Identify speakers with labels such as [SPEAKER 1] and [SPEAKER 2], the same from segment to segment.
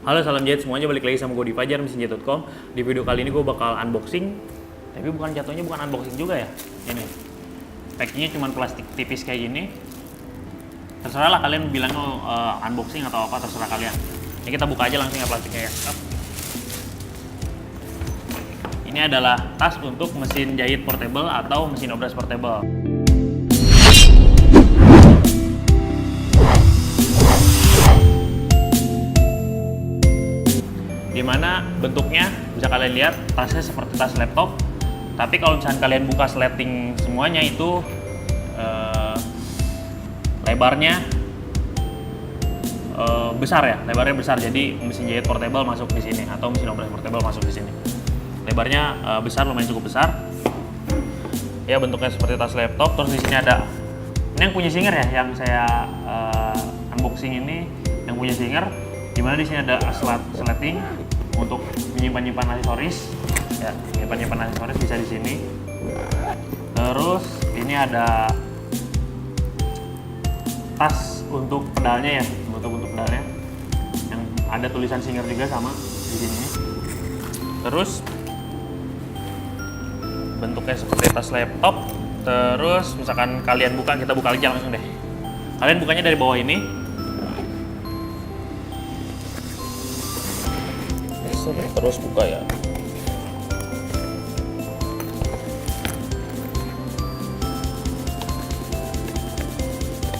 [SPEAKER 1] Halo, salam jahit semuanya, balik lagi sama gue di Fajar mesinjahit.com. Di video kali ini gue bakal unboxing, tapi jatuhnya bukan unboxing juga ya. Ini packingnya cuma plastik tipis kayak gini. Terserah lah kalian bilang unboxing atau apa, terserah kalian. Ini kita buka aja langsung ya plastiknya ya. Ini adalah tas untuk mesin jahit portable atau mesin obras portable. Dimana bentuknya bisa kalian lihat tasnya seperti tas laptop, tapi kalau misalnya kalian buka sleting semuanya itu lebarnya besar ya, lebarnya besar, jadi mesin jahit portable masuk di sini atau mesin obras portable masuk di sini. Lebarnya besar, lumayan cukup besar. Ya bentuknya seperti tas laptop. Terus di sini ada ini yang punya Singer ya, yang saya unboxing ini yang punya Singer. Dimana di sini ada sleting untuk menyimpan aksesoris, ya, menyimpan aksesoris bisa di sini. Terus ini ada tas untuk pedalnya ya, untuk pedalnya, yang ada tulisan Singer juga sama di sini. Terus bentuknya seperti tas laptop. Terus misalkan kalian buka, kita buka aja langsung deh. Kalian bukanya dari bawah ini. Terus buka ya.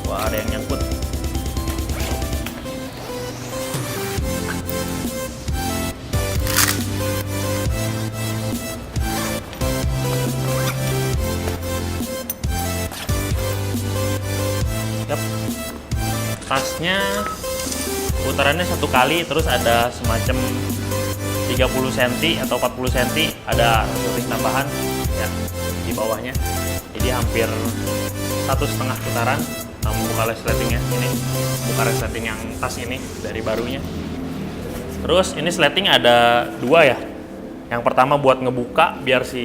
[SPEAKER 1] Wah, ada yang nyangkut. Yap. Tasnya putarannya satu kali, terus ada semacam 30 cm atau 40 cm ada resleting tambahan ya di bawahnya, jadi hampir 1,5 putaran membuka resletingnya. Ini buka resleting yang tas ini dari barunya. Terus ini resleting ada dua ya, yang pertama buat ngebuka biar si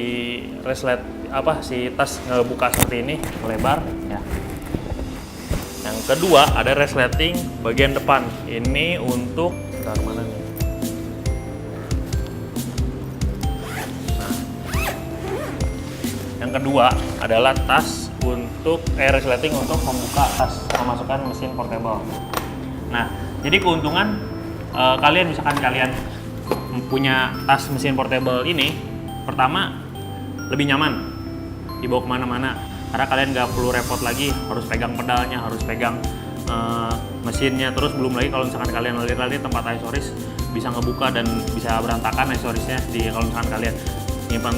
[SPEAKER 1] si tas ngebuka seperti ini melebar ya. Yang kedua ada resleting bagian depan, ini untuk mana nih. Yang kedua adalah tas untuk resleting untuk membuka tas, memasukkan mesin portable. Nah, jadi keuntungan kalian misalkan kalian punya tas mesin portable ini, pertama lebih nyaman dibawa kemana-mana, karena kalian nggak perlu repot lagi harus pegang pedalnya, harus pegang mesinnya. Terus belum lagi kalau misalkan kalian lari-lari tempat aksesoris bisa ngebuka dan bisa berantakan aksesorisnya kalau misalkan kalian nyimpan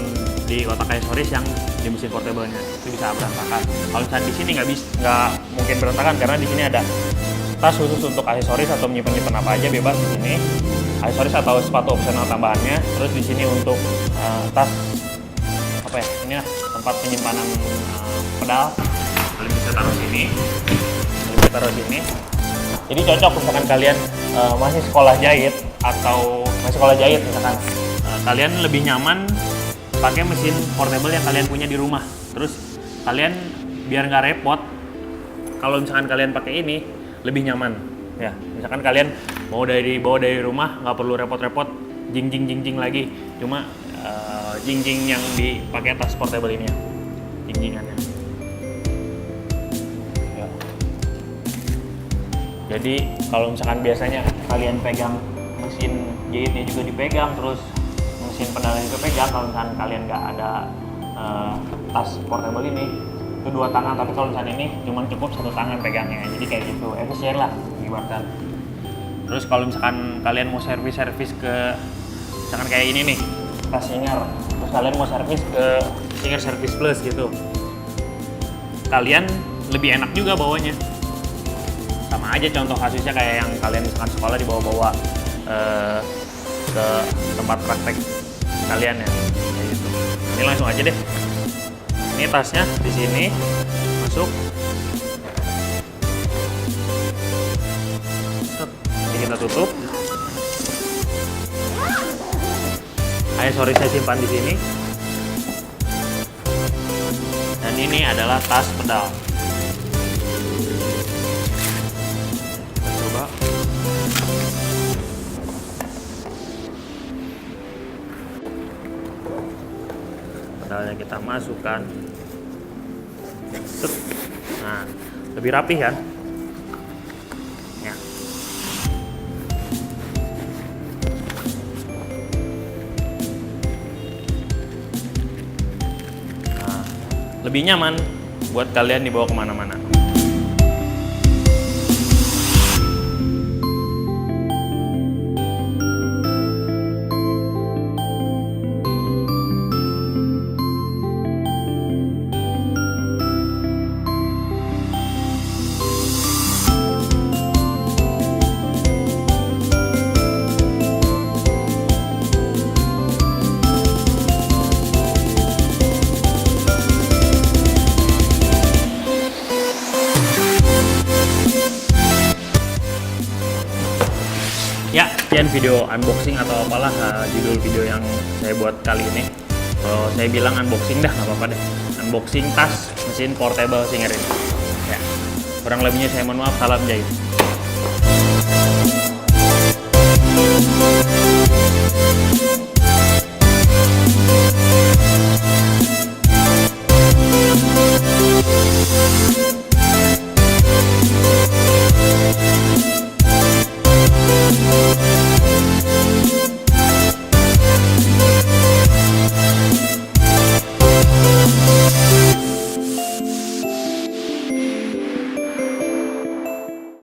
[SPEAKER 1] di kotak aksesoris yang di mesin portable-nya, itu bisa berantakan. Kalau misalnya di sini nggak mungkin berantakan, karena di sini ada tas khusus untuk aksesoris atau menyimpan apa aja bebas di sini. Aksesoris atau sepatu opsional tambahannya. Terus di sini untuk tas apa ya? Ini tempat penyimpanan pedal. Kalian bisa taruh sini. Jadi cocok misalkan kalian masih sekolah jahit misalkan kalian lebih nyaman pakai mesin portable yang kalian punya di rumah. Terus kalian biar nggak repot, kalau misalkan kalian pakai ini lebih nyaman ya. Misalkan kalian bawa dari rumah, nggak perlu repot-repot jing lagi, cuma jing yang dipakai tas portable ini ya, jingannya ya. Jadi kalau misalkan biasanya kalian pegang mesin jahitnya juga dipegang, terus mesin pedalnya juga pegang. Kalau misalkan kalian nggak ada tas portable ini, itu 2 tangan, tapi kalau misalkan ini cuma cukup 1 tangan pegangnya, jadi kayak gitu, efisien lah ibaratkan. Terus kalau misalkan kalian mau servis ke, misalkan kayak ini nih, tas Singer, terus kalian mau servis ke Singer Service Plus gitu, kalian lebih enak juga bawanya. Sama aja contoh kasusnya kayak yang kalian misalkan sekolah dibawa-bawa ke tempat praktek kalian ya, kayak gitu. Ini langsung aja deh. Ini tasnya di sini masuk. Jadi kita tutup. Aksesoris saya simpan di sini. Dan ini adalah tas pedal. Coba. sandalnya kita masukkan. Set. Nah, lebih rapih kan? Ya. Nah, lebih nyaman buat kalian dibawa kemana-mana. Ya, sekian video unboxing atau apalah judul video yang saya buat kali ini. Kalau saya bilang unboxing dah, nggak apa-apa deh. Unboxing tas mesin portable Singer ini. Ya, kurang lebihnya saya mohon maaf, salam jahit.